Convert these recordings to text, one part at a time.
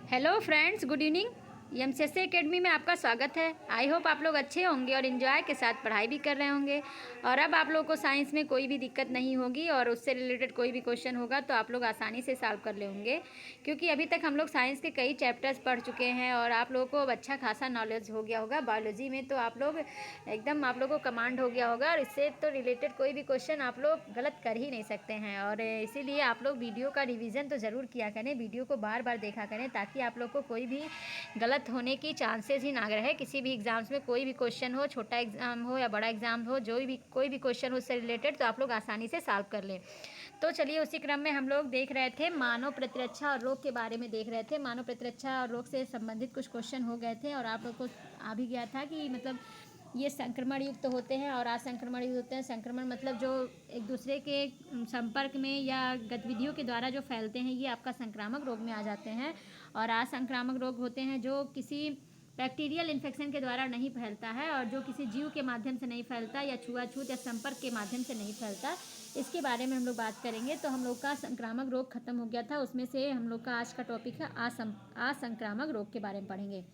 Hello friends, good evening. MCSC academy में आपका स्वागत है। आई होप आप लोग अच्छे होंगे और इन्जॉय के साथ पढ़ाई भी कर रहे होंगे। और अब आप लोगों को साइंस में कोई भी दिक्कत नहीं होगी और उससे रिलेटेड कोई भी क्वेश्चन होगा तो आप लोग आसानी से सॉल्व कर लेंगे, क्योंकि अभी तक हम लोग साइंस के कई चैप्टर्स पढ़ चुके हैं और आप लोगों को अच्छा खासा नॉलेज हो गया होगा। बायोलॉजी में तो आप लोग एकदम आप लोगों को कमांड हो गया होगा और इससे तो रिलेटेड कोई भी क्वेश्चन आप लोग गलत कर ही नहीं सकते हैं। और इसीलिए आप लोग वीडियो का रिवीजन तो ज़रूर किया करें, वीडियो को बार बार देखा करें, ताकि आप लोग को कोई भी गलत होने की चांसेस ही ना रहे। किसी भी एग्ज़ाम्स में कोई भी क्वेश्चन हो, छोटा एग्ज़ाम हो या बड़ा एग्ज़ाम हो, जो भी कोई भी क्वेश्चन हो उससे रिलेटेड, तो आप लोग आसानी से सॉल्व कर लें। तो चलिए, उसी क्रम में हम लोग देख रहे थे मानव प्रतिरक्षा और रोग के बारे में देख रहे थे। मानव प्रतिरक्षा और रोग से संबंधित कुछ क्वेश्चन हो गए थे और आप लोग को आ भी गया था कि मतलब ये संक्रमण युक्त होते हैं और असंक्रमण युक्त होते हैं। संक्रमण मतलब जो एक दूसरे के संपर्क में या गतिविधियों के द्वारा जो फैलते हैं, ये आपका संक्रामक रोग में आ जाते हैं। और असंक्रामक रोग होते हैं जो किसी बैक्टीरियल इन्फेक्शन के द्वारा नहीं फैलता है और जो किसी जीव के माध्यम से नहीं फैलता या छुआछूत या संपर्क के माध्यम से नहीं फैलता। इसके बारे में हम लोग बात करेंगे। तो हम लोग का संक्रामक रोग खत्म हो गया था, उसमें से हम लोग का आज का टॉपिक है असंक्रामक रोग के बारे में पढ़ेंगे।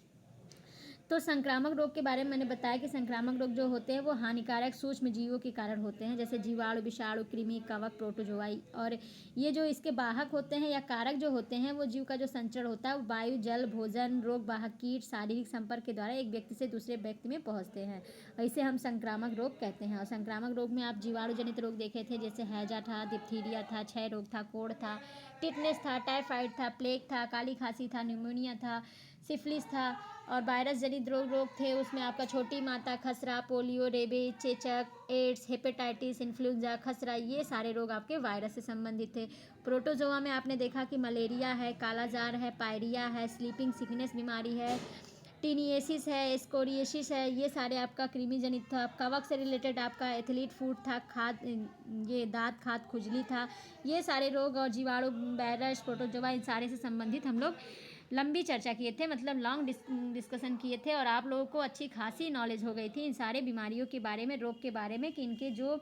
तो संक्रामक रोग के बारे में मैंने बताया कि संक्रामक रोग जो होते हैं वो हानिकारक सूक्ष्म जीवों के कारण होते हैं, जैसे जीवाणु, विषाणु, कृमि, कवक, प्रोटोजोआई। और ये जो इसके वाहक होते हैं या कारक जो होते हैं, वो जीव का जो संचरण होता है वो वायु, जल, भोजन, रोग वाहक कीट, शारीरिक संपर्क के द्वारा एक व्यक्ति से दूसरे व्यक्ति में पहुंचते हैं। इसे हम संक्रामक रोग कहते हैं। और संक्रामक रोग में आप जीवाणु जनित रोग देखे थे, जैसे हैजा था, डिप्थीरिया था, क्षय रोग था, कोढ़ था, टिटनेस था, टाइफाइड था, प्लेग था, काली खांसी था, न्यूमोनिया था, सिफिलिस था। और वायरस जनित रोग थे, उसमें आपका छोटी माता, खसरा, पोलियो, रेबीज, चेचक, एड्स, हेपेटाइटिस, इन्फ्लुएंजा, खसरा, ये सारे रोग आपके वायरस से संबंधित थे। प्रोटोजोआ में आपने देखा कि मलेरिया है, कालाजार है, पायरिया है, स्लीपिंग सिकनेस बीमारी है, टीनिएसिस है, स्कोरिएसिस है, ये सारे आपका कृमि जनित था। कवक से रिलेटेड आपका एथलीट फूड था, खाद, ये दांत खाद खुजली था। ये सारे रोग और जीवाणु, वायरस, प्रोटोजोआ, इन सारे से संबंधित हम लोग लंबी चर्चा किए थे, मतलब लॉन्ग डिस्कशन किए थे और आप लोगों को अच्छी खासी नॉलेज हो गई थी इन सारे बीमारियों के बारे में, रोग के बारे में, कि इनके जो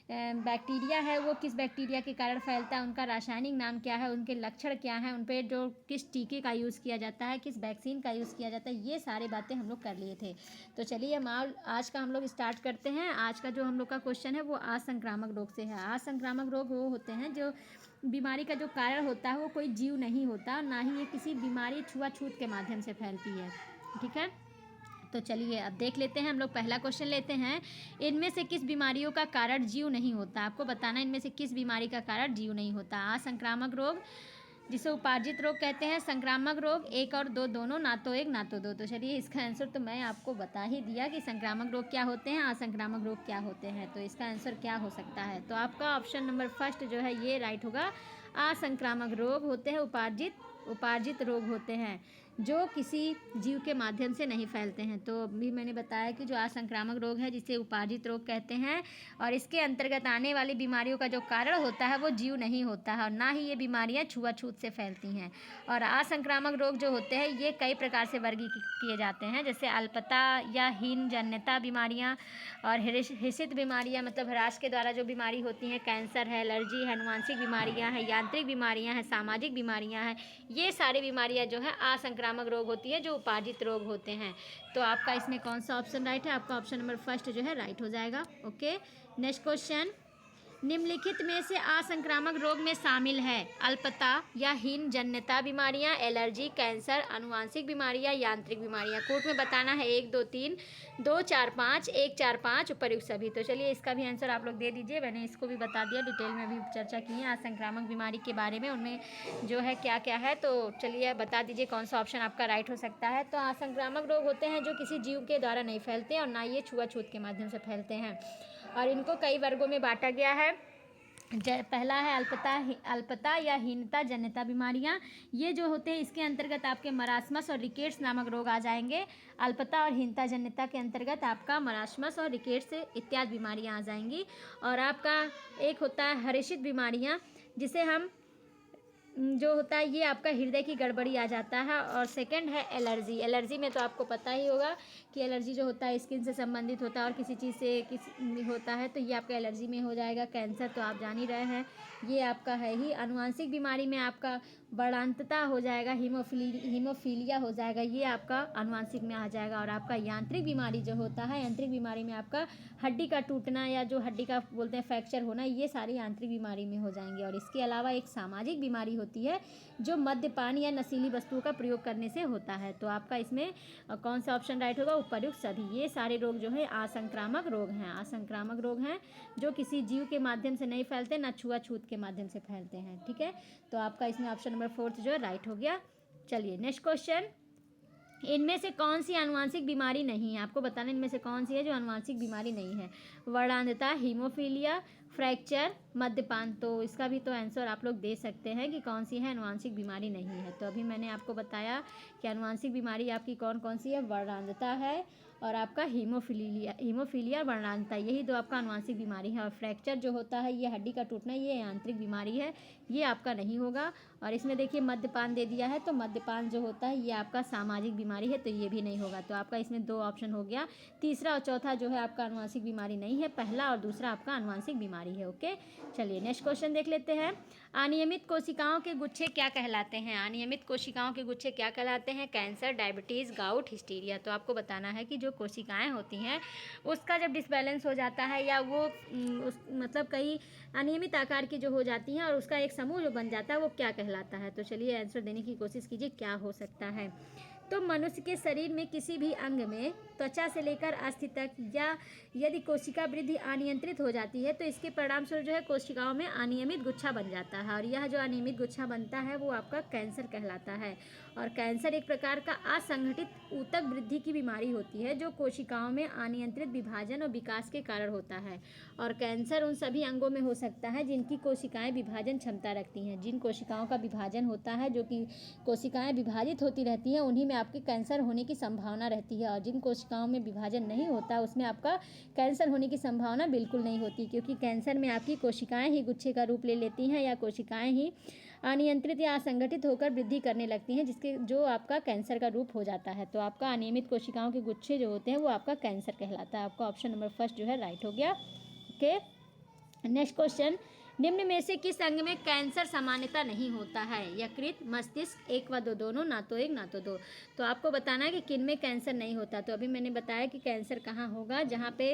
बैक्टीरिया है वो किस बैक्टीरिया के कारण फैलता है, उनका रासायनिक नाम क्या है, उनके लक्षण क्या हैं, उन पर जो किस टीके का यूज़ किया जाता है, किस वैक्सीन का यूज़ किया जाता है, ये सारी बातें हम लोग कर लिए थे। तो चलिए हम आज का हम लोग स्टार्ट करते हैं। आज का जो हम लोग का क्वेश्चन है वो असंक्रामक रोग से है। असंक्रामक रोग वो होते हैं जो बीमारी का जो कारण होता है वो कोई जीव नहीं होता, ना ही ये किसी बीमारी छुआछूत के माध्यम से फैलती है। ठीक है, तो चलिए अब देख लेते हैं। हम लोग पहला क्वेश्चन लेते हैं। इनमें से किस बीमारियों का कारण जीव नहीं होता? आपको बताना इनमें से किस बीमारी का कारण जीव नहीं होता। असंक्रामक रोग, जिसे उपार्जित रोग कहते हैं, संक्रामक रोग, एक और दो दोनों, ना तो एक ना तो दो। तो चलिए इसका आंसर तो मैं आपको बता ही दिया कि संक्रामक रोग क्या होते हैं, असंक्रामक रोग क्या होते हैं। तो इसका आंसर क्या हो सकता है? तो आपका ऑप्शन नंबर फर्स्ट जो है ये राइट होगा। असंक्रामक रोग होते हैं उपार्जित रोग होते हैं जो किसी जीव के माध्यम से नहीं फैलते हैं। तो अभी मैंने बताया कि जो असंक्रामक रोग है जिसे उपार्जित रोग कहते हैं और इसके अंतर्गत आने वाली बीमारियों का जो कारण होता है वो जीव नहीं होता है और ना ही ये बीमारियां छुआछूत से फैलती हैं। और असंक्रामक रोग जो होते हैं ये कई प्रकार से वर्गीकृत किए जाते हैं, जैसे अल्पता या हीनजन्यता बीमारियां और हिसित बीमारियां, मतलब ह्रास के द्वारा जो बीमारी होती हैं, कैंसर है, एलर्जी है, अनुवांशिक बीमारियां हैं, यांत्रिक बीमारियां हैं, सामाजिक बीमारियां हैं। ये सारी बीमारियां जो है असंक्रामक रोग होती है, जो उपार्जित रोग होते हैं। तो आपका इसमें कौन सा ऑप्शन राइट है? आपका ऑप्शन नंबर फर्स्ट जो है राइट हो जाएगा। Okay, next question. निम्नलिखित में से असंक्रामक रोग में शामिल है अल्पता या हीनजन्यता बीमारियां, एलर्जी, कैंसर, अनुवांशिक बीमारियां, यांत्रिक बीमारियां। कोर्ट में बताना है 1 2 3, 2 4 5, 1 4 5, उपर्युक्त सभी। तो चलिए इसका भी आंसर आप लोग दे दीजिए। मैंने इसको भी बता दिया, डिटेल में भी चर्चा की है असंक्रामक बीमारी के बारे में, उनमें जो है क्या क्या है। तो चलिए बता दीजिए कौन सा ऑप्शन आपका राइट हो सकता है। तो असंक्रामक रोग होते हैं जो किसी जीव के द्वारा नहीं फैलते और ना ये छुआछूत के माध्यम से फैलते हैं और इनको कई वर्गों में बांटा गया है। पहला है अल्पता या हीनता जन्यता बीमारियां। ये जो होते हैं इसके अंतर्गत आपके मरासमस और रिकेट्स नामक रोग आ जाएंगे। अल्पता और हीनता जन्यता के अंतर्गत आपका मरासमस और रिकेट्स इत्यादि बीमारियां आ जाएंगी। और आपका एक होता है हर्षित बीमारियां, जिसे हम जो होता है ये आपका हृदय की गड़बड़ी आ जाता है। और सेकंड है एलर्जी। एलर्जी में तो आपको पता ही होगा कि एलर्जी जो होता है स्किन से संबंधित होता है और किसी चीज़ से किसी होता है, तो ये आपका एलर्जी में हो जाएगा। कैंसर तो आप जान ही रहे हैं, ये आपका है ही। अनुवांशिक बीमारी में आपका वर्णांतता हो जाएगा, हीमोफीलिया हो जाएगा, ये आपका आनुवांशिक में आ जाएगा। और आपका यांत्रिक बीमारी जो होता है, यांत्रिक बीमारी में आपका हड्डी का टूटना या जो हड्डी का बोलते हैं फ्रैक्चर होना, ये सारी यांत्रिक बीमारी में हो जाएंगे। और इसके अलावा एक सामाजिक बीमारी होती है जो मद्यपान या नशीली वस्तुओं का प्रयोग करने से होता है। तो आपका इसमें कौन सा ऑप्शन राइट होगा? उपर्युक्त सभी। ये सारे रोग जो है असंक्रामक रोग हैं, असंक्रामक रोग हैं जो किसी जीव के माध्यम से नहीं फैलते, ना छुआछूत के माध्यम से फैलते हैं। ठीक है, तो आपका इसमें ऑप्शन नंबर 4 जो है राइट हो गया। चलिए नेक्स्ट क्वेश्चन, इनमें से कौन सी आनुवांशिक बीमारी नहीं है? आपको बताना इनमें से कौन सी है जो आनुवांशिक बीमारी नहीं है। वर्णांधता, हीमोफीलिया, फ्रैक्चर, मद्यपान। तो इसका भी तो आंसर आप लोग दे सकते हैं कि कौन सी है आनुवांशिक बीमारी नहीं है। तो अभी मैंने आपको बताया कि आनुवांशिक बीमारी आपकी कौन कौन सी है। वर्णांधता है और आपका हीमोफीलिया वर्णांधता, यही दो आपका आनुवांशिक बीमारी है। और फ्रैक्चर जो होता है, ये हड्डी का टूटना, ये यांत्रिक बीमारी है, ये आपका नहीं होगा। और इसमें देखिए मद्यपान दे दिया है, तो मद्यपान जो होता है ये आपका सामाजिक बीमारी है, तो ये भी नहीं होगा। तो आपका इसमें 2 ऑप्शन हो गया। तीसरा और चौथा जो है आपका आनुवांशिक बीमारी नहीं है, पहला और दूसरा आपका आनुवांशिक बीमारी है। ओके, चलिए नेक्स्ट क्वेश्चन देख लेते हैं। अनियमित कोशिकाओं के गुच्छे क्या कहलाते हैं? अनियमित कोशिकाओं के गुच्छे क्या कहलाते हैं? Cancer, diabetes, gout, hysteria. तो आपको बताना है कि जो कोशिकाएं होती हैं उसका जब डिसबैलेंस हो जाता है या वो मतलब कई अनियमित आकार की जो हो जाती हैं और उसका एक समूह जो बन जाता है, वो क्या कहलाता है? तो चलिए आंसर देने की कोशिश कीजिए, क्या हो सकता है। तो मनुष्य के शरीर में किसी भी अंग में त्वचा से लेकर अस्थि तक या यदि कोशिका वृद्धि अनियंत्रित हो जाती है तो इसके परिणामस्वरूप जो है कोशिकाओं में अनियमित गुच्छा बन जाता है। और यह जो अनियमित गुच्छा बनता है वो आपका कैंसर कहलाता है। और कैंसर एक प्रकार का असंगठित ऊतक वृद्धि की बीमारी होती है जो कोशिकाओं में अनियंत्रित विभाजन और विकास के कारण होता है। और कैंसर उन सभी अंगों में हो सकता है जिनकी कोशिकाएं विभाजन क्षमता रखती हैं। जिन कोशिकाओं का विभाजन होता है, जो कि कोशिकाएं विभाजित होती रहती हैं, उन्हीं में आपके कैंसर होने की संभावना रहती है। और जिन कोशिकाओं में विभाजन नहीं होता उसमें आपका कैंसर होने की संभावना बिल्कुल नहीं होती, क्योंकि कैंसर में आपकी कोशिकाएं ही गुच्छे का रूप ले लेती हैं या कोशिकाएं ही अनियंत्रित या असंगठित होकर वृद्धि करने लगती हैं, जिसके जो आपका कैंसर का रूप हो जाता है। तो आपका अनियमित कोशिकाओं के गुच्छे जो होते हैं वो आपका कैंसर कहलाता है। आपका ऑप्शन नंबर 1 जो है राइट हो गया। ओके, नेक्स्ट क्वेश्चन, निम्न में से किस अंग में कैंसर सामान्यता नहीं होता है? यकृत, मस्तिष्क, 1 व 2 दोनों, ना तो 1 ना तो 2। तो आपको बताना है कि किन में कैंसर नहीं होता। तो अभी मैंने बताया कि कैंसर कहाँ होगा, जहाँ पे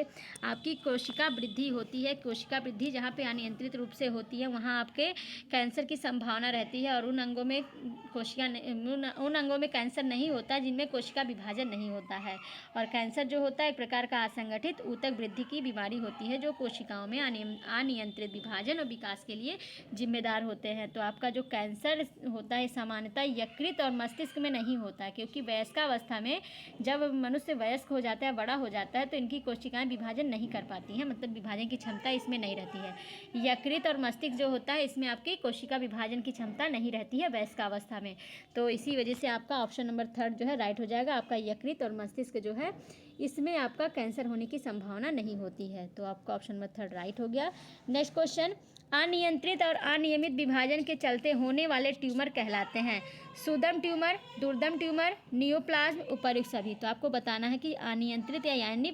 आपकी कोशिका वृद्धि होती है। कोशिका वृद्धि जहाँ पे अनियंत्रित रूप से होती है वहाँ आपके कैंसर की संभावना रहती है। और उन अंगों में उन अंगों में कैंसर नहीं होता जिनमें कोशिका विभाजन नहीं होता है। और कैंसर जो होता है एक प्रकार का असंगठित ऊतक वृद्धि की बीमारी होती है जो कोशिकाओं में अनियंत्रित विभाजन और विकास के लिए जिम्मेदार होते हैं। तो आपका जो कैंसर होता है सामान्यतः यकृत और मस्तिष्क में नहीं होता है, क्योंकि वयस्कावस्था में जब मनुष्य वयस्क हो जाता है, बड़ा हो जाता है, तो इनकी कोशिकाएं विभाजन नहीं कर पाती हैं, मतलब विभाजन की क्षमता इसमें नहीं रहती है। यकृत और मस्तिष्क जो होता है इसमें आपकी कोशिका विभाजन की क्षमता नहीं रहती है वयस्कावस्था में। तो इसी वजह से आपका ऑप्शन नंबर 3 जो है राइट हो जाएगा। आपका यकृत और मस्तिष्क जो है इसमें आपका कैंसर होने की संभावना नहीं होती है। तो आपका ऑप्शन नंबर 3 राइट हो गया। नेक्स्ट क्वेश्चन, अनियंत्रित और अनियमित विभाजन के चलते होने वाले ट्यूमर कहलाते हैं? सुदम ट्यूमर, दुर्दम ट्यूमर, नियोप्लाज्म, उपर्युक्त सभी। तो आपको बताना है कि अनियंत्रित या यानी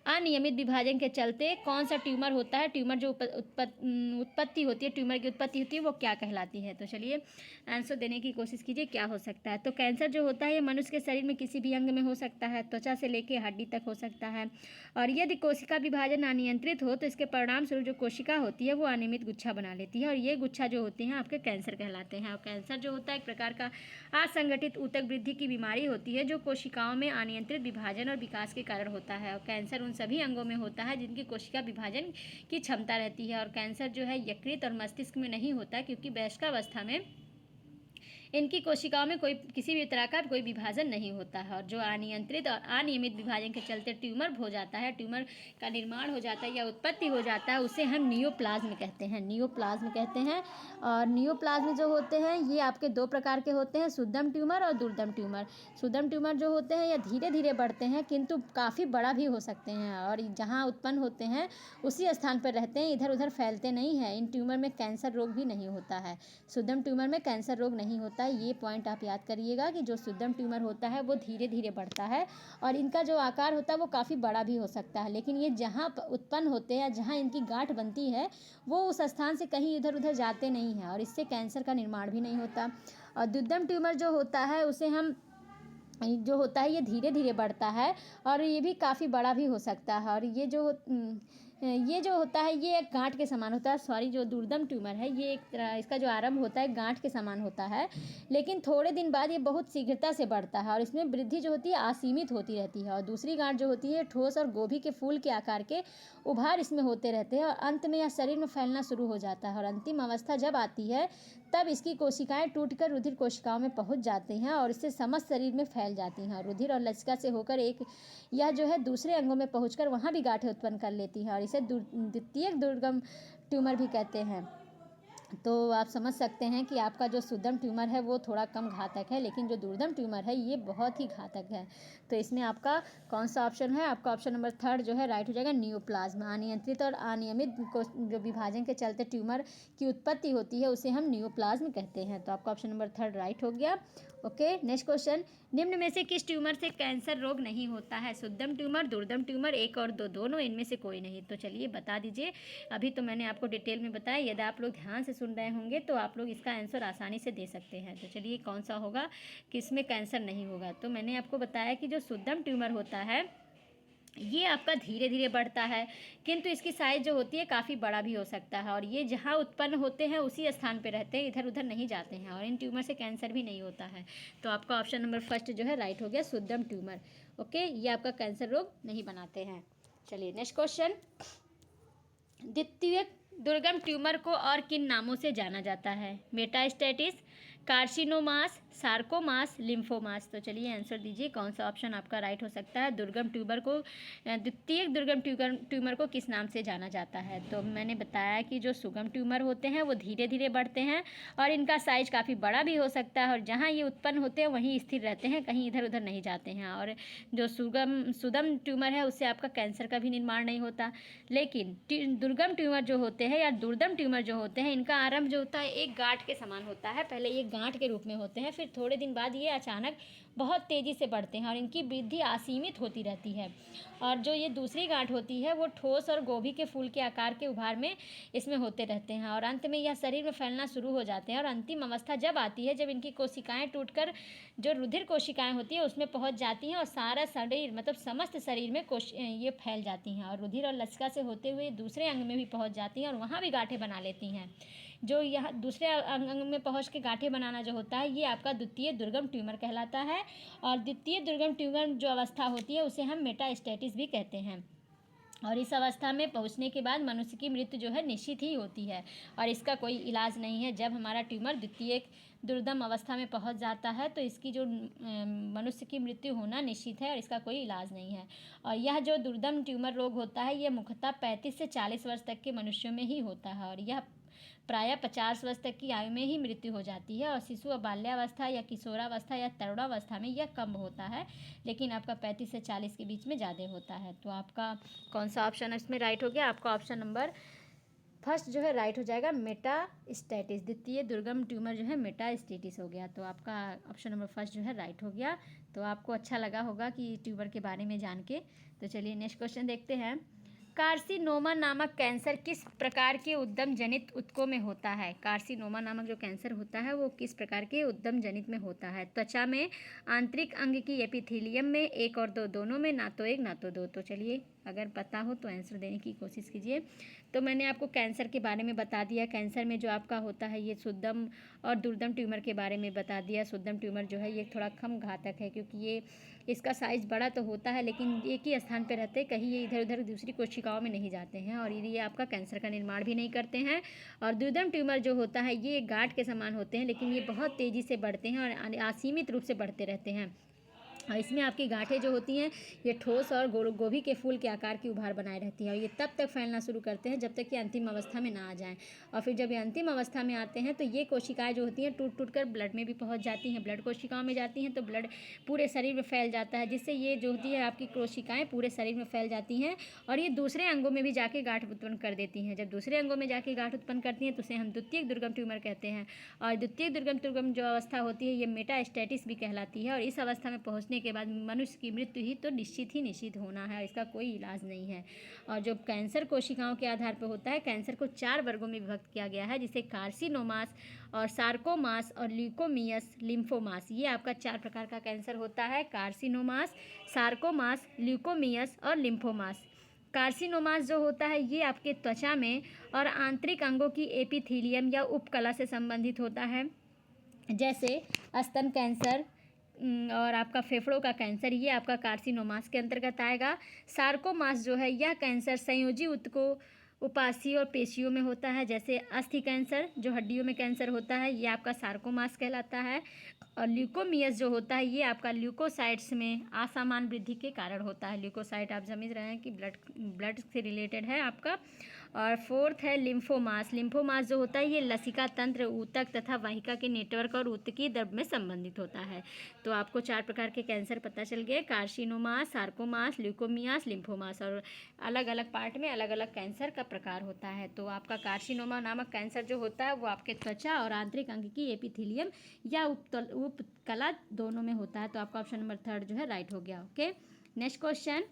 अनियमित विभाजन के चलते कौन सा ट्यूमर होता है। ट्यूमर जो उत्पत्ति होती है, ट्यूमर की उत्पत्ति होती है, वो क्या कहलाती है? तो चलिए आंसर देने की कोशिश कीजिए, क्या हो सकता है। तो कैंसर जो होता है ये मनुष्य के शरीर में किसी भी अंग में हो सकता है, त्वचा से लेकर हड्डी तक हो सकता है। और यदि कोशिका विभाजन अनियंत्रित हो तो इसके परिणाम स्वरूप जो कोशिका होती है वो अनियमित गुच्छा बना लेती है, और ये गुच्छा जो होते हैं आपके कैंसर कहलाते हैं। और कैंसर जो होता है एक प्रकार का असंगठित ऊतक वृद्धि की बीमारी होती है जो कोशिकाओं में अनियंत्रित विभाजन और विकास के कारण होता है। और कैंसर उन सभी अंगों में होता है जिनकी कोशिका विभाजन की क्षमता रहती है। और कैंसर जो है यकृत और मस्तिष्क में नहीं होता, क्योंकि वयस्कावस्था में इनकी कोशिकाओं में किसी भी तरह का कोई विभाजन नहीं होता है। और जो अनियंत्रित और अनियमित विभाजन के चलते ट्यूमर हो जाता है, ट्यूमर का निर्माण हो जाता है या उत्पत्ति हो जाता है, उसे हम नियोप्लाज्म कहते हैं, नियोप्लाज्म कहते हैं। और नियोप्लाज्म जो होते हैं ये आपके 2 प्रकार के होते हैं, सुदम ट्यूमर और दुर्दम ट्यूमर। सुदम ट्यूमर जो होते हैं ये धीरे धीरे बढ़ते हैं किंतु काफ़ी बड़ा भी हो सकते हैं, और जहाँ उत्पन्न होते हैं उसी स्थान पर रहते हैं, इधर उधर फैलते नहीं हैं। इन ट्यूमर में कैंसर रोग भी नहीं होता है। सुदम ट्यूमर में कैंसर रोग नहीं होता है। ये पॉइंट आप याद करिएगा कि जो सुदम ट्यूमर होता है वो धीरे धीरे बढ़ता है और इनका जो आकार होता है वो काफ़ी बड़ा भी हो सकता है, लेकिन ये जहाँ उत्पन्न होते हैं, जहाँ इनकी गांठ बनती है, वो उस स्थान से कहीं इधर उधर जाते नहीं हैं और इससे कैंसर का निर्माण भी नहीं होता। और दुर्दम ट्यूमर जो होता है उसे हम जो होता है ये धीरे धीरे बढ़ता है और ये भी काफ़ी बड़ा भी हो सकता है। और ये जो होता है ये एक गांठ के समान होता है। सॉरी, जो दुर्दम ट्यूमर है ये एक तरह इसका जो आरंभ होता है गांठ के समान होता है, लेकिन थोड़े दिन बाद ये बहुत शीघ्रता से बढ़ता है और इसमें वृद्धि जो होती है असीमित होती रहती है। और दूसरी गांठ जो होती है ठोस और गोभी के फूल के आकार के उभार इसमें होते रहते हैं और अंत में यह शरीर में फैलना शुरू हो जाता है। और अंतिम अवस्था जब आती है तब इसकी कोशिकाएं टूटकर रुधिर कोशिकाओं में पहुंच जाती हैं और इससे समस्त शरीर में फैल जाती हैं। और रुधिर और लसिका से होकर यह जो है दूसरे अंगों में पहुंचकर वहां भी गांठें उत्पन्न कर लेती हैं और इसे द्वितीयक दुर्गम ट्यूमर भी कहते हैं। तो आप समझ सकते हैं कि आपका जो सुदम ट्यूमर है वो थोड़ा कम घातक है, लेकिन जो दुर्दम ट्यूमर है ये बहुत ही घातक है। तो इसमें आपका कौन सा ऑप्शन है? आपका ऑप्शन नंबर 3 जो है राइट हो जाएगा, नियोप्लाज्म। अनियंत्रित और अनियमित जो विभाजन के चलते ट्यूमर की उत्पत्ति होती है उसे हम नियोप्लाज्म कहते हैं। तो आपका ऑप्शन नंबर 3 राइट हो गया। ओके, नेक्स्ट क्वेश्चन, निम्न में से किस ट्यूमर से कैंसर रोग नहीं होता है? सुदम ट्यूमर, दुर्दम ट्यूमर, एक और दो, दोनों, इनमें से कोई नहीं। तो चलिए बता दीजिए। अभी तो मैंने आपको डिटेल में बताया, यदि आप लोग ध्यान से सुन रहे होंगे तो आप लोग इसका आंसर आसानी से दे सकते हैं। तो चलिए कौन सा होगा कि इसमें कैंसर नहीं होगा? तो मैंने आपको बताया कि जो सुदम ट्यूमर होता है ये आपका धीरे धीरे बढ़ता है, किंतु इसकी साइज़ जो होती है काफ़ी बड़ा भी हो सकता है और ये जहाँ उत्पन्न होते हैं उसी स्थान पे रहते हैं, इधर उधर नहीं जाते हैं और इन ट्यूमर से कैंसर भी नहीं होता है। तो आपका ऑप्शन नंबर 1 जो है राइट हो गया, सुदम ट्यूमर। ओके, ये आपका कैंसर रोग नहीं बनाते हैं। चलिए नेक्स्ट क्वेश्चन, द्वितीयक दुर्गम ट्यूमर को और किन नामों से जाना जाता है? Metastasis, carcinomas, sarcomas, lymphomas. तो चलिए आंसर दीजिए, कौन सा ऑप्शन आपका राइट हो सकता है? दुर्गम ट्यूमर को, द्वितीयक दुर्गम ट्यूमर को किस नाम से जाना जाता है? तो मैंने बताया कि जो सुगम ट्यूमर होते हैं वो धीरे धीरे बढ़ते हैं और इनका साइज काफ़ी बड़ा भी हो सकता है और जहाँ ये उत्पन्न होते हैं वहीं स्थिर रहते हैं, कहीं इधर उधर नहीं जाते हैं। और जो सुदम ट्यूमर है उससे आपका कैंसर का भी निर्माण नहीं होता। लेकिन दुर्गम ट्यूमर जो होते हैं या दुर्दम ट्यूमर जो होते हैं इनका आरंभ जो होता है एक गांठ के समान होता है। पहले ये गांठ के रूप में होते हैं, फिर थोड़े दिन बाद ये अचानक बहुत तेज़ी से बढ़ते हैं और इनकी वृद्धि असीमित होती रहती है। और जो ये दूसरी गांठ होती है वो ठोस और गोभी के फूल के आकार के उभार में इसमें होते रहते हैं और अंत में यह शरीर में फैलना शुरू हो जाते हैं। और अंतिम अवस्था जब आती है जब इनकी कोशिकाएं टूटकर जो रुधिर कोशिकाएं होती है उसमें पहुंच जाती हैं और सारा शरीर मतलब समस्त शरीर में ये फैल जाती हैं और रुधिर और लसिका से होते हुए दूसरे अंग में भी पहुंच जाती हैं और वहाँ भी गांठें बना लेती हैं। जो यह दूसरे अंग में पहुंच के गांठें बनाना जो होता है ये आपका द्वितीय दुर्गम ट्यूमर कहलाता है। और द्वितीय दुर्गम ट्यूमर जो अवस्था होती है उसे हम मेटास्टेटिस भी कहते हैं। और इस अवस्था में पहुंचने के बाद मनुष्य की मृत्यु जो है निश्चित ही होती है और इसका कोई इलाज नहीं है। जब हमारा ट्यूमर द्वितीय दुर्दम अवस्था में पहुंच जाता है तो इसकी जो मनुष्य की मृत्यु होना निश्चित है और इसका कोई इलाज नहीं है। और यह जो दुर्दम ट्यूमर रोग होता है यह मुख्यतः 35 से 40 वर्ष तक के मनुष्यों में ही होता है और यह प्रायः 50 वर्ष तक की आयु में ही मृत्यु हो जाती है। और शिशु और बाल्यावस्था या किशोरावस्था या तरुणावस्था में यह कम होता है, लेकिन आपका 35 से 40 के बीच में ज़्यादा होता है। तो आपका कौन सा ऑप्शन इसमें राइट हो गया? आपका ऑप्शन नंबर 1 जो है राइट हो जाएगा, मेटास्टेटिस। द्वितीय दुर्गम ट्यूमर जो है मेटास्टेटिस हो गया। तो आपका ऑप्शन नंबर 1 जो है राइट हो गया। तो आपको अच्छा लगा होगा कि ट्यूमर के बारे में जान के। तो चलिए नेक्स्ट क्वेश्चन देखते हैं, कार्सिनोमा नामक कैंसर किस प्रकार के उद्गम जनित ऊतकों में होता है? कार्सिनोमा नामक जो कैंसर होता है वो किस प्रकार के उद्गम जनित में होता है? त्वचा में, आंतरिक अंग की एपिथेलियम में, एक और दो, दोनों में, ना तो एक ना तो दो। तो चलिए अगर पता हो तो आंसर देने की कोशिश कीजिए। तो मैंने आपको कैंसर के बारे में बता दिया। कैंसर में जो आपका होता है ये सुदम और दुर्दम ट्यूमर के बारे में बता दिया। सुदम ट्यूमर जो है ये थोड़ा कम घातक है क्योंकि ये इसका साइज़ बड़ा तो होता है लेकिन एक ही स्थान पर रहते हैं, कहीं ये इधर उधर दूसरी कोशिकाओं में नहीं जाते हैं और ये आपका कैंसर का निर्माण भी नहीं करते हैं। और दुर्दम ट्यूमर जो होता है ये गांठ के समान होते हैं लेकिन ये बहुत तेज़ी से बढ़ते हैं और असीमित रूप से बढ़ते रहते हैं। और इसमें आपकी गांठें जो होती हैं ये ठोस और गोभी के फूल के आकार की उभार बनाए रहती है और ये तब तक फैलना शुरू करते हैं जब तक कि अंतिम अवस्था में ना आ जाएं। और फिर जब ये अंतिम अवस्था में आते हैं तो ये कोशिकाएं जो होती हैं टूट टूट कर ब्लड में भी पहुंच जाती हैं, ब्लड कोशिकाओं में जाती हैं तो ब्लड पूरे शरीर में फैल जाता है, जिससे ये जो होती है आपकी कोशिकाएँ पूरे शरीर में फैल जाती हैं और ये दूसरे अंगों में भी जाके गांठ उत्पन्न कर देती हैं। जब दूसरे अंगों में जाके गांठ उत्पन्न करती हैं तो उसे हम द्वितीय दुर्गम ट्यूमर कहते हैं। और द्वितीय दुर्गम जो अवस्था होती है ये मेटास्टेटिस भी कहलाती है और इस अवस्था में पहुँचने देखने के बाद मनुष्य की मृत्यु ही तो निश्चित होना है, इसका कोई इलाज नहीं है। और जो कैंसर कोशिकाओं के आधार पर होता है, कैंसर को 4 वर्गों में विभक्त किया गया है, जिसे कार्सिनोमास और सार्कोमास और ल्यूकोमियस लिम्फोमास, ये आपका 4 प्रकार का कैंसर होता है। कार्सिनोमास, सार्कोमास, ल्यूकोमियस और लिम्फोमास। कार्सिनोमास जो होता है ये आपके त्वचा में और आंतरिक अंगों की एपिथीलियम या उपकला से संबंधित होता है, जैसे स्तन कैंसर और आपका फेफड़ों का कैंसर, ये आपका कार्सिनोमास के अंतर्गत आएगा। सार्कोमास जो है यह कैंसर संयोजी ऊतकों, उपास्थि और पेशियों में होता है, जैसे अस्थि कैंसर जो हड्डियों में कैंसर होता है, ये आपका सार्कोमास कहलाता है। और ल्यूकोमियस जो होता है ये आपका ल्यूकोसाइट्स में असामान्य वृद्धि के कारण होता है। ल्यूकोसाइट आप समझ रहे हैं कि ब्लड से रिलेटेड है आपका। और फोर्थ है लिम्फोमास। लिम्फोमास जो होता है ये लसिका तंत्र, ऊतक तथा वाहिका के नेटवर्क और ऊतकीय द्रव में संबंधित होता है। तो आपको 4 प्रकार के कैंसर पता चल गए, कार्सिनोमास, सार्कोमास, ल्यूकोमियास, लिम्फोमास, और अलग अलग पार्ट में अलग अलग कैंसर का प्रकार होता है। तो आपका कार्सिनोमा नामक कैंसर जो होता है वो आपके त्वचा और आंतरिक अंग की एपिथीलियम या उपकला दोनों में होता है। तो आपका ऑप्शन नंबर 3 जो है राइट हो गया। ओके, नेक्स्ट क्वेश्चन,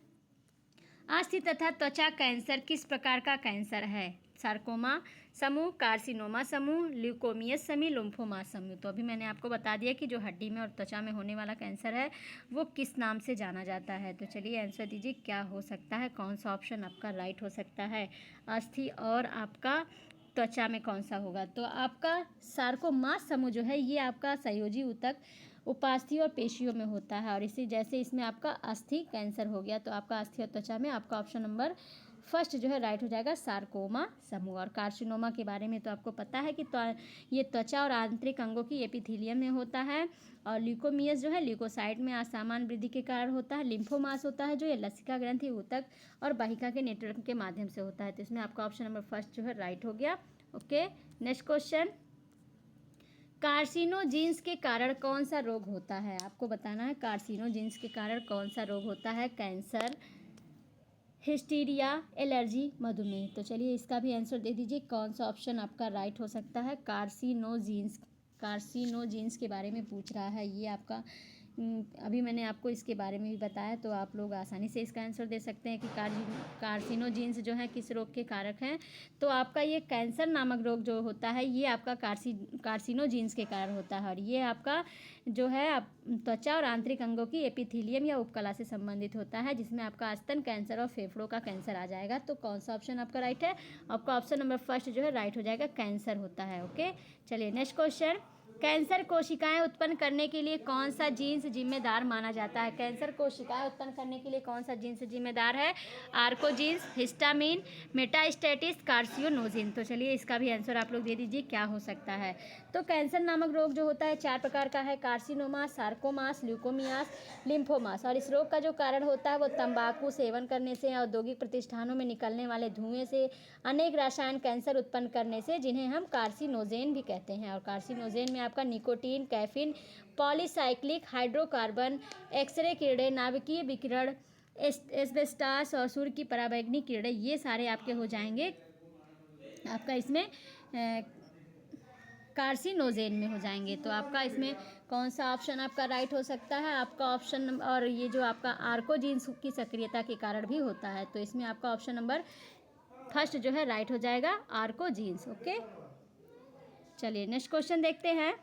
अस्थि तथा त्वचा कैंसर किस प्रकार का कैंसर है? सार्कोमा समूह, कार्सिनोमा समूह, ल्यूकोमियस समूह, लिम्फोमास समूह। तो अभी मैंने आपको बता दिया कि जो हड्डी में और त्वचा में होने वाला कैंसर है वो किस नाम से जाना जाता है। तो चलिए आंसर दीजिए, क्या हो सकता है, कौन सा ऑप्शन आपका राइट हो सकता है? अस्थि और आपका त्वचा में कौन सा होगा? तो आपका सार्कोमास समूह जो है ये आपका संयोजी ऊतक, उपास्थि और पेशियों में होता है, और इसी जैसे इसमें आपका अस्थि कैंसर हो गया। तो आपका अस्थि और त्वचा में आपका ऑप्शन नंबर 1 जो है राइट हो जाएगा, सार्कोमा समूह। और कार्सिनोमा के बारे में तो आपको पता है कि ये त्वचा और आंतरिक अंगों की एपिथीलियम में होता है। और ल्यूकोमियस जो है ल्यूकोसाइट में असामान्य वृद्धि के कारण होता है। लिम्फोमास होता है जो ये लसिका ग्रंथि, ऊतक और वाहिका के नेटवर्क के माध्यम से होता है। तो इसमें आपका ऑप्शन नंबर 1 जो है राइट हो गया। ओके, नेक्स्ट क्वेश्चन, कार्सिनोजेंस के कारण कौन सा रोग होता है? आपको बताना है कार्सिनोजेंस के कारण कौन सा रोग होता है। कैंसर, हिस्टीरिया, एलर्जी, मधुमेह। तो चलिए इसका भी आंसर दे दीजिए, कौन सा ऑप्शन आपका राइट हो सकता है? कार्सिनोजेंस के बारे में पूछ रहा है ये आपका। अभी मैंने आपको इसके बारे में भी बताया, तो आप लोग आसानी से इसका आंसर दे सकते हैं कि कार्सिनोजेंस जो है किस रोग के कारक हैं। तो आपका ये कैंसर नामक रोग जो होता है ये आपका कार्सिनोजेंस के कारण होता है, और ये आपका जो है त्वचा और आंतरिक अंगों की एपिथीलियम या उपकला से संबंधित होता है, जिसमें आपका स्तन कैंसर और फेफड़ों का कैंसर आ जाएगा। तो कौन सा ऑप्शन आपका राइट है? आपका ऑप्शन नंबर 1 जो है राइट हो जाएगा, कैंसर होता है। ओके, चलिए नेक्स्ट क्वेश्चन, कैंसर कोशिकाएं उत्पन्न करने के लिए कौन सा जीन्स जिम्मेदार माना जाता है? कैंसर कोशिकाएं उत्पन्न करने के लिए कौन सा जीन्स जिम्मेदार है? आर्कोजीन्स, हिस्टामिन, मेटास्टेटिस, कार्सिनोजिन। तो चलिए इसका भी आंसर आप लोग दे दीजिए, क्या हो सकता है? तो कैंसर नामक रोग जो होता है 4 प्रकार का है, कार्सिनोमा, सार्कोमास, ल्यूकोमियास, लिम्फोमास। और इस रोग का जो कारण होता है वो तंबाकू सेवन करने से, औद्योगिक प्रतिष्ठानों में निकलने वाले धुएं से, अनेक रसायन कैंसर उत्पन्न करने से, जिन्हें हम कार्सिनोजेन भी कहते हैं। और कार्सिनोजेन में आपका nicotine, caffeine, polycyclic hydrocarbon, x ray किरणें, नाभिकीय विकिरण, एस्बेस्टास और सूर्य की पराबैंगनी किरणें, ये सारे आपके हो जाएंगे आपका इसमें कार्सिनोजेन में हो जाएंगे। तो आपका इसमें कौन सा ऑप्शन आपका राइट हो सकता है? आपका ऑप्शन, और ये जो आपका आर्कोजीन्स की सक्रियता के कारण भी होता है। तो इसमें आपका ऑप्शन नंबर 1 जो है राइट हो जाएगा, आर्कोजीन्स। ओके, चलिए नेक्स्ट क्वेश्चन देखते हैं,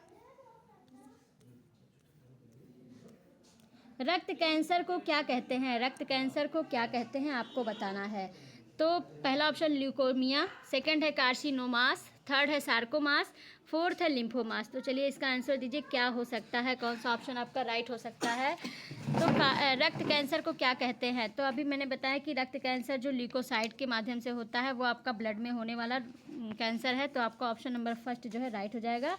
रक्त कैंसर को क्या कहते हैं? रक्त कैंसर को क्या कहते हैं आपको बताना है। तो पहला ऑप्शन ल्यूकोमिया, सेकंड है कार्सिनोमास, थर्ड है सार्कोमास, फोर्थ है लिम्फोमास। तो चलिए इसका आंसर दीजिए, क्या हो सकता है, कौन सा ऑप्शन आपका राइट हो सकता है? तो रक्त कैंसर को क्या कहते हैं? तो अभी मैंने बताया कि रक्त कैंसर जो ल्यूकोसाइट के माध्यम से होता है वो आपका ब्लड में होने वाला कैंसर है। तो आपका ऑप्शन नंबर 1 जो है राइट हो जाएगा,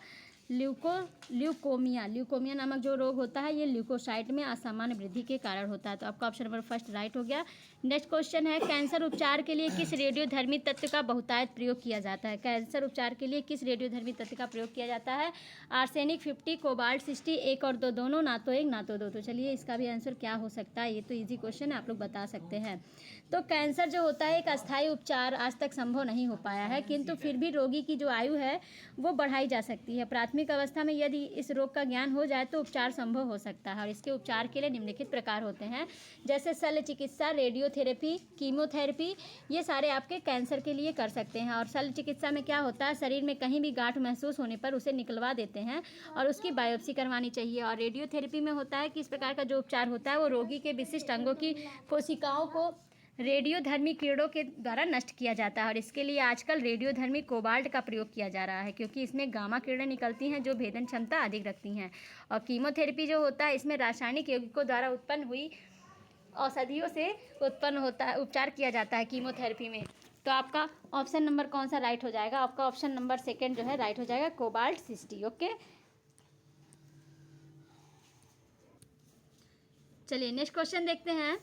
ल्यूकोमिया नामक जो रोग होता है ये ल्यूकोसाइट में असामान्य वृद्धि के कारण होता है। तो आपका ऑप्शन नंबर 1 राइट हो गया। नेक्स्ट क्वेश्चन है, कैंसर उपचार के लिए किस रेडियोधर्मी तत्व का बहुतायत प्रयोग किया जाता है? कैंसर उपचार के लिए किस रेडियोधर्मी तत्व का प्रयोग किया जाता है? आर्सेनिक 50, कोबाल्ट 60, 1 और 2 दोनों, ना तो 1 ना तो 2। तो चलिए इसका भी आंसर क्या हो सकता है? ये तो ईजी क्वेश्चन है, आप लोग बता सकते हैं। तो कैंसर जो होता है एक अस्थायी उपचार आज तक संभव नहीं हो पाया है, किंतु फिर भी रोगी की जो आयु है वो बढ़ाई जा सकती है। प्राथमिक प्राथमिक अवस्था में यदि इस रोग का ज्ञान हो जाए तो उपचार संभव हो सकता है और इसके उपचार के लिए निम्नलिखित प्रकार होते हैं, जैसे शल्य चिकित्सा, रेडियोथेरेपी, कीमोथेरेपी, ये सारे आपके कैंसर के लिए कर सकते हैं। और शल्य चिकित्सा में क्या होता है, शरीर में कहीं भी गांठ महसूस होने पर उसे निकलवा देते हैं और उसकी बायोप्सी करवानी चाहिए। और रेडियोथेरेपी में होता है कि इस प्रकार का जो उपचार होता है वो रोगी के विशिष्ट अंगों की कोशिकाओं को रेडियोधर्मी किरणों के द्वारा नष्ट किया जाता है और इसके लिए आजकल रेडियोधर्मी कोबाल्ट का प्रयोग किया जा रहा है, क्योंकि इसमें गामा किरणें निकलती हैं जो भेदन क्षमता अधिक रखती हैं। और कीमोथेरेपी जो होता है, इसमें रासायनिक यौगिकों द्वारा उत्पन्न हुई औषधियों से उत्पन्न होता है, उपचार किया जाता है कीमोथेरेपी में। तो आपका ऑप्शन नंबर कौन सा राइट हो जाएगा? आपका ऑप्शन नंबर सेकेंड जो है राइट हो जाएगा, कोबाल्ट 60। ओके, चलिए नेक्स्ट क्वेश्चन देखते हैं।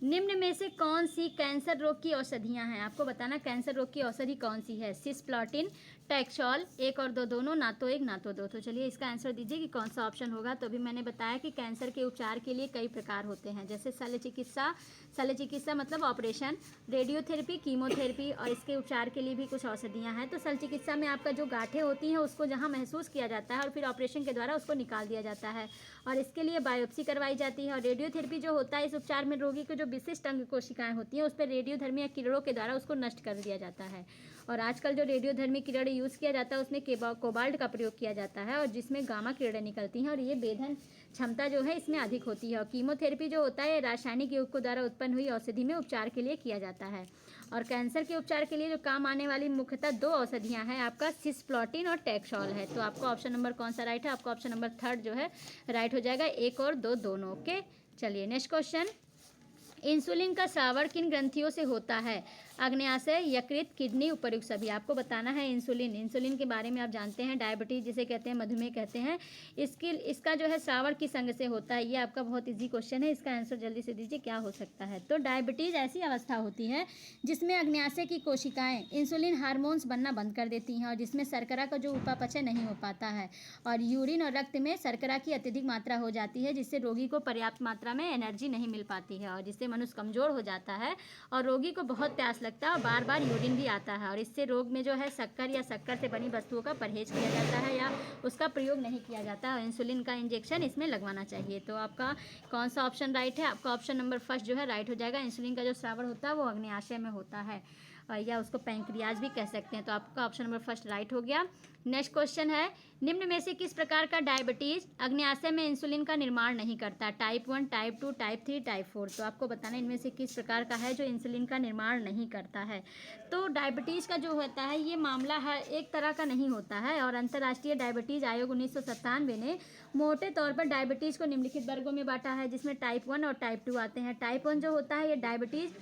निम्न में से कौन सी कैंसर रोग की औषधियां हैं? आपको बताना कैंसर रोग की औषधि कौन सी है। सिस्प्लाटिन, टैक्सोल, एक और दो दोनों, ना तो एक ना तो दो। तो चलिए इसका आंसर दीजिए कि कौन सा ऑप्शन होगा। तो अभी मैंने बताया कि कैंसर के उपचार के लिए कई प्रकार होते हैं, जैसे शल्य चिकित्सा मतलब ऑपरेशन, रेडियोथेरेपी, कीमोथेरेपी, और इसके उपचार के लिए भी कुछ औषधियाँ हैं। तो शल्य चिकित्सा में आपका जो गांठें होती हैं उसको जहाँ महसूस किया जाता है और फिर ऑपरेशन के द्वारा उसको निकाल दिया जाता है और इसके लिए बायोप्सी करवाई जाती है। और रेडियोथेरेपी जो होता है, इस उपचार में रोगी को जो विशिष्ट अंग कोशिकाएं होती हैं उस पर रेडियोधर्मी किरणों के द्वारा उसको नष्ट कर दिया जाता है। और आजकल जो रेडियोधर्मी किरण यूज़ किया जाता है उसमें कोबाल्ट का प्रयोग किया जाता है और जिसमें गामा किरणें निकलती हैं और ये भेदन क्षमता जो है इसमें अधिक होती है। और कीमोथेरेपी जो होता है रासायनिक यौगिकों द्वारा उत्पन्न हुई औषधि में उपचार के लिए किया जाता है। और कैंसर के उपचार के लिए जो काम आने वाली मुख्यतः दो औषधियाँ हैं, आपका सिस्प्लाटिन और टैक्सोल है। तो आपका ऑप्शन नंबर कौन सा राइट है? आपका ऑप्शन नंबर थर्ड जो है राइट हो जाएगा, एक और दो दोनों। ओके, चलिए नेक्स्ट क्वेश्चन। इंसुलिन का स्रावण किन ग्रंथियों से होता है? अग्न्याशय, यकृत, किडनी, उपर्युक्त सभी। आपको बताना है इंसुलिन के बारे में आप जानते हैं, डायबिटीज़ जिसे कहते हैं, मधुमेह कहते हैं, इसका जो है स्रावण किस अंग से होता है? ये आपका बहुत इजी क्वेश्चन है, इसका आंसर जल्दी से दीजिए क्या हो सकता है। तो डायबिटीज़ ऐसी अवस्था होती है जिसमें अग्न्याशय की कोशिकाएं इंसुलिन हार्मोन्स बनना बंद कर देती हैं और जिसमें शर्करा का जो उपापचय नहीं हो पाता है और यूरिन और रक्त में शर्करा की अत्यधिक मात्रा हो जाती है, जिससे रोगी को पर्याप्त मात्रा में एनर्जी नहीं मिल पाती है और जिससे मनुष्य कमज़ोर हो जाता है और रोगी को बहुत प्यास लगता है और बार बार यूरिन भी आता है। और इससे रोग में जो है शक्कर या शक्कर से बनी वस्तुओं का परहेज किया जाता है या उसका प्रयोग नहीं किया जाता है और इंसुलिन का इंजेक्शन इसमें लगवाना चाहिए। तो आपका कौन सा ऑप्शन राइट है? आपका ऑप्शन नंबर फर्स्ट जो है राइट हो जाएगा। इंसुलिन का जो स्रावण होता है वो अग्न्याशय में होता है या उसको पैंक्रियाज भी कह सकते हैं। तो आपका ऑप्शन नंबर फर्स्ट राइट हो गया। नेक्स्ट क्वेश्चन है, निम्न में से किस प्रकार का डायबिटीज़ अग्न्याशय में इंसुलिन का निर्माण नहीं करता? Type 1, type 2, type 3, type 4। तो आपको बताना इनमें से किस प्रकार का है जो इंसुलिन का निर्माण नहीं करता है। तो डायबिटीज़ का जो होता है ये मामला हर एक तरह का नहीं होता है और अंतर्राष्ट्रीय डायबिटीज़ आयोग 1997 ने मोटे तौर पर डायबिटीज़ को निम्नलिखित वर्गों में बांटा है, जिसमें टाइप 1 और टाइप 2 आते हैं। टाइप 1 जो होता है ये डायबिटीज़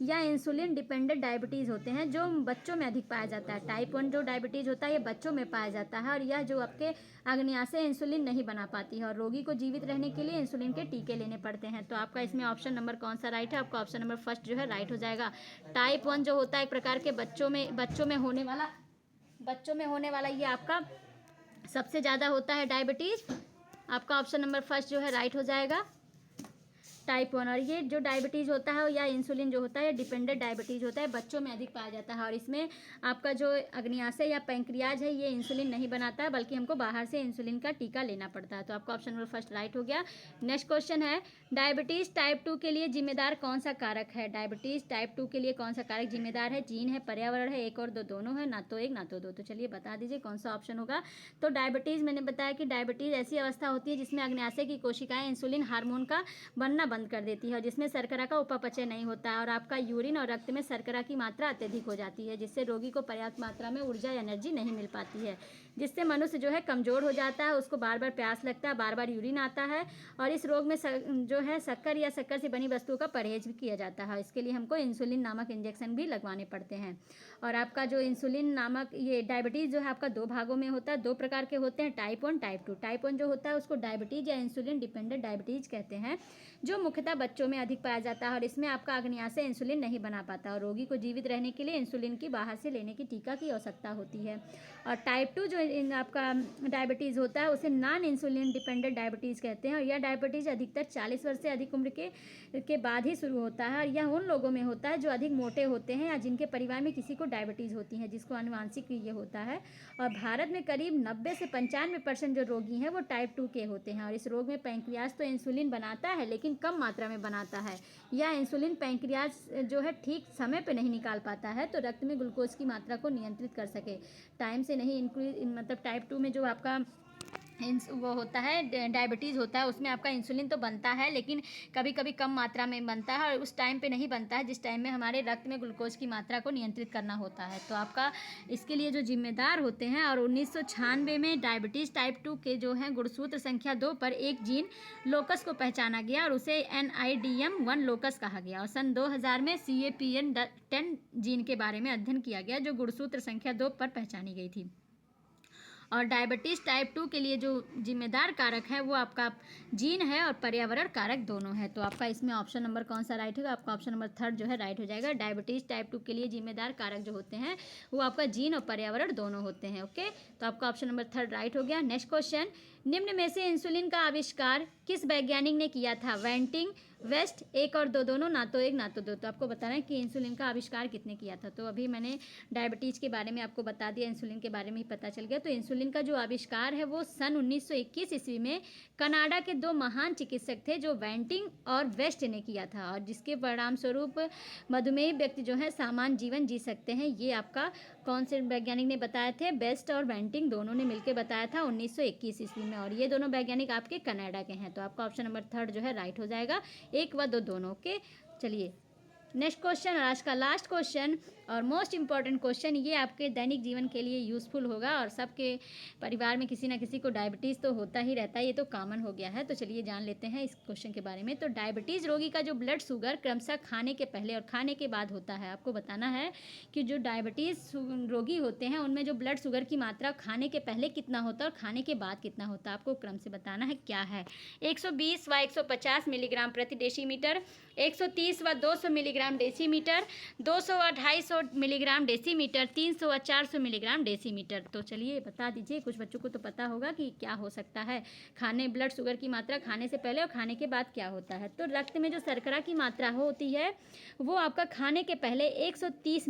या इंसुलिन डिपेंडेंट डायबिटीज़ होते हैं जो बच्चों में अधिक पाया जाता है। टाइप 1 जो डायबिटीज़ होता है ये बच्चों में पाया जाता है और यह जो आपके अग्न्याशय इंसुलिन नहीं बना पाती है और रोगी को जीवित रहने के लिए इंसुलिन के टीके लेने पड़ते हैं। तो आपका इसमें ऑप्शन नंबर कौन सा राइट है? आपका ऑप्शन नंबर फर्स्ट जो है राइट हो जाएगा। टाइप 1 जो होता है एक प्रकार के बच्चों में होने वाला ये आपका सबसे ज़्यादा होता है डायबिटीज़। आपका ऑप्शन नंबर फर्स्ट जो है राइट हो जाएगा, टाइप 1। और ये जो डायबिटीज़ होता है या इंसुलिन जो होता है डिपेंडेंट डायबिटीज़ होता है, बच्चों में अधिक पाया जाता है और इसमें आपका जो अग्न्याशय या पैंक्रियाज है ये इंसुलिन नहीं बनाता है बल्कि हमको बाहर से इंसुलिन का टीका लेना पड़ता है। तो आपका ऑप्शन नंबर फर्स्ट राइट हो गया। नेक्स्ट क्वेश्चन है, डायबिटीज़ टाइप 2 के लिए जिम्मेदार कौन सा कारक है? डायबिटीज़ टाइप 2 के लिए कौन सा कारक जिम्मेदार है? जीन है, पर्यावरण है, एक और दो दोनों है, ना तो एक ना तो दो। तो चलिए बता दीजिए कौन सा ऑप्शन होगा। तो डायबिटीज़ मैंने बताया कि डायबिटीज़ ऐसी अवस्था होती है जिसमें अग्न्याशय की कोशिकाएं इंसुलिन हार्मोन का बनना बंद कर देती है और जिसमें शर्करा का उपापचय नहीं होता है और आपका यूरिन और रक्त में शर्करा की मात्रा अत्यधिक हो जाती है, जिससे रोगी को पर्याप्त मात्रा में ऊर्जा या एनर्जी नहीं मिल पाती है, जिससे मनुष्य जो है कमज़ोर हो जाता है, उसको बार बार प्यास लगता है, बार बार यूरिन आता है और इस रोग में जो है शक्कर या शक्कर से बनी वस्तुओं का परहेज भी किया जाता है। इसके लिए हमको इंसुलिन नामक इंजेक्शन भी लगवाने पड़ते हैं। और आपका जो इंसुलिन नामक ये डायबिटीज़ जो है आपका दो भागों में होता है, दो प्रकार के होते हैं, टाइप 1, टाइप 2। टाइप 1 जो होता है उसको डायबिटीज़ या इंसुलिन डिपेंडेंट डायबिटीज़ कहते हैं, जो मुख्यतः बच्चों में अधिक पाया जाता है और इसमें आपका अग्न्याशय इंसुलिन नहीं बना पाता और रोगी को जीवित रहने के लिए इंसुलिन की बाहर से लेने की टीका की आवश्यकता होती है। और टाइप 2 जो आपका डायबिटीज़ होता है उसे नॉन इंसुलिन डिपेंडेंट डायबिटीज़ कहते हैं। और यह डायबिटीज़ अधिकतर 40 वर्ष से अधिक उम्र के बाद ही शुरू होता है। और यह उन लोगों में होता है जो अधिक मोटे होते हैं या जिनके परिवार में किसी को डायबिटीज़ होती है, जिसको आनुवांशिक ये होता है। और भारत में करीब 90 से 95% जो रोगी हैं वो टाइप 2 के होते हैं। और इस रोग में पैंक्रियाज तो इंसुलिन बनाता है लेकिन कम मात्रा में बनाता है। यह इंसुलिन पैंक्रियाज जो है ठीक समय पे नहीं निकाल पाता है तो रक्त में ग्लूकोज की मात्रा को नियंत्रित कर सके। टाइम से नहीं इंक्रीज, मतलब टाइप 2 में जो आपका वो होता है डायबिटीज़ होता है उसमें आपका इंसुलिन तो बनता है लेकिन कभी कभी कम मात्रा में बनता है और उस टाइम पे नहीं बनता है जिस टाइम में हमारे रक्त में ग्लूकोज की मात्रा को नियंत्रित करना होता है। तो आपका इसके लिए जो जिम्मेदार होते हैं, और 1996 में डायबिटीज़ टाइप 2 के जो हैं गुणसूत्र संख्या 2 पर एक जीन लोकस को पहचाना गया और उसे NIDM1 लोकस कहा गया। और सन 2000 में CAPN10 जीन के बारे में अध्ययन किया गया जो गुणसूत्र संख्या 2 पर पहचानी गई थी। और डायबिटीज़ टाइप 2 के लिए जो जिम्मेदार कारक है वो आपका जीन है और पर्यावरण कारक दोनों है। तो आपका इसमें ऑप्शन नंबर कौन सा राइट होगा? आपका ऑप्शन नंबर 3 जो है राइट हो जाएगा। डायबिटीज़ टाइप 2 के लिए जिम्मेदार कारक जो होते हैं वो आपका जीन और पर्यावरण दोनों होते हैं। ओके, तो आपका ऑप्शन नंबर 3 राइट हो गया। नेक्स्ट क्वेश्चन, निम्न में से इंसुलिन का आविष्कार किस वैज्ञानिक ने किया था? वेंटिंग, वेस्ट, 1 और 2 दोनों, ना तो 1 ना तो 2। तो आपको बताना है कि इंसुलिन का आविष्कार किसने किया था। तो अभी मैंने डायबिटीज़ के बारे में आपको बता दिया, इंसुलिन के बारे में ही पता चल गया। तो इंसुलिन का जो आविष्कार है वो सन 1921 ईस्वी में कनाडा के 2 महान चिकित्सक थे जो वेंटिंग और वेस्ट ने किया था, और जिसके परिणाम स्वरूप मधुमेही व्यक्ति जो है सामान्य जीवन जी सकते हैं। ये आपका कौन से वैज्ञानिक ने बताए थे? बेस्ट और वेंटिंग दोनों ने मिलकर बताया था 1921 ईस्वी में, और ये दोनों वैज्ञानिक आपके कनाडा के हैं। तो आपका ऑप्शन नंबर 3 जो है राइट हो जाएगा, 1 व 2 दोनों। ओके, चलिए नेक्स्ट क्वेश्चन, और आज का लास्ट क्वेश्चन और मोस्ट इंपॉर्टेंट क्वेश्चन, ये आपके दैनिक जीवन के लिए यूज़फुल होगा। और सबके परिवार में किसी ना किसी को डायबिटीज़ तो होता ही रहता है, ये तो कॉमन हो गया है। तो चलिए जान लेते हैं इस क्वेश्चन के बारे में। तो डायबिटीज़ रोगी का जो ब्लड शुगर क्रमशः खाने के पहले और खाने के बाद होता है। आपको बताना है कि जो डायबिटीज़ रोगी होते हैं उनमें जो ब्लड शुगर की मात्रा खाने के पहले कितना होता है और खाने के बाद कितना होता है, आपको क्रम से बताना है क्या है। 120 व 150 मिलीग्राम प्रति डेसीमीटर, 130 व 200 मिलीग्राम डेसीमीटर, 200 व 250 मिलीग्राम डेसीमीटर, 300 व 400 मिलीग्राम डेसीमीटर। तो चलिए बता दीजिए, कुछ बच्चों को तो पता होगा कि क्या हो सकता है। खाने ब्लड शुगर की मात्रा खाने से पहले और खाने के बाद क्या होता है। तो रक्त में जो शर्करा की मात्रा होती है वो आपका खाने के पहले 130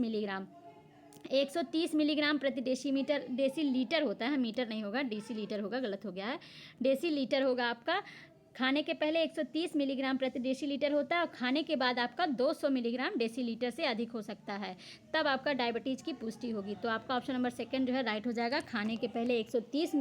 मिलीग्राम प्रति डेसीमीटर, डेसीलीटर होता है, मीटर नहीं होगा, डेसीलीटर होगा, गलत हो गया है, डेसीलीटर होगा आपका। खाने के पहले 130 मिलीग्राम प्रति डेसीलीटर होता है और खाने के बाद आपका 200 मिलीग्राम डेसीलीटर से अधिक हो सकता है, तब आपका डायबिटीज़ की पुष्टि होगी। तो आपका ऑप्शन नंबर 2 जो है राइट हो जाएगा। खाने के पहले 130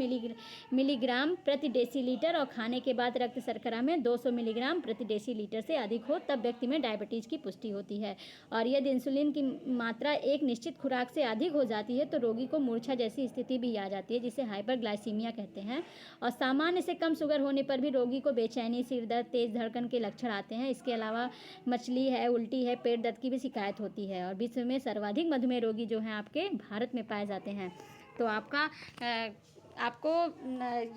मिलीग्राम प्रति डेसीलीटर और खाने के बाद रक्त शर्करा में 200 मिलीग्राम प्रति डेसीलीटर से अधिक हो तब व्यक्ति में डायबिटीज़ की पुष्टि होती है। और यदि इंसुलिन की मात्रा एक निश्चित खुराक से अधिक हो जाती है तो रोगी को मूर्छा जैसी स्थिति भी आ जाती है, जिसे हाइपरग्लाइसीमिया कहते हैं। और सामान्य से कम शुगर होने पर भी रोगी को बेचैनी, सिर दर्द, तेज धड़कन के लक्षण आते हैं। इसके अलावा मछली है, उल्टी है, पेट दर्द की भी शिकायत होती है। और विश्व में सर्वाधिक मधुमेह रोगी जो हैं आपके भारत में पाए जाते हैं। तो आपको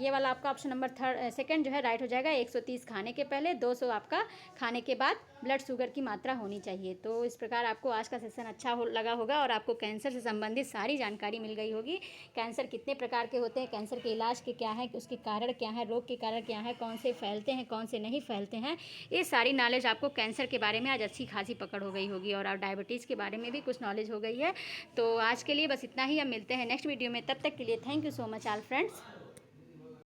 ये वाला आपका ऑप्शन नंबर 2 जो है राइट हो जाएगा। 130 खाने के पहले, 200 आपका खाने के बाद ब्लड शुगर की मात्रा होनी चाहिए। तो इस प्रकार आपको आज का सेशन अच्छा लगा होगा और आपको कैंसर से संबंधित सारी जानकारी मिल गई होगी। कैंसर कितने प्रकार के होते हैं, कैंसर के इलाज के क्या है, उसके कारण क्या है, रोग के कारण क्या है, कौन से फैलते हैं, कौन से नहीं फैलते हैं, ये सारी नॉलेज आपको कैंसर के बारे में आज अच्छी खासी पकड़ हो गई होगी। और डायबिटीज़ के बारे में भी कुछ नॉलेज हो गई है। तो आज के लिए बस इतना ही, हम मिलते हैं नेक्स्ट वीडियो में। तब तक के लिए thank you so much all friends.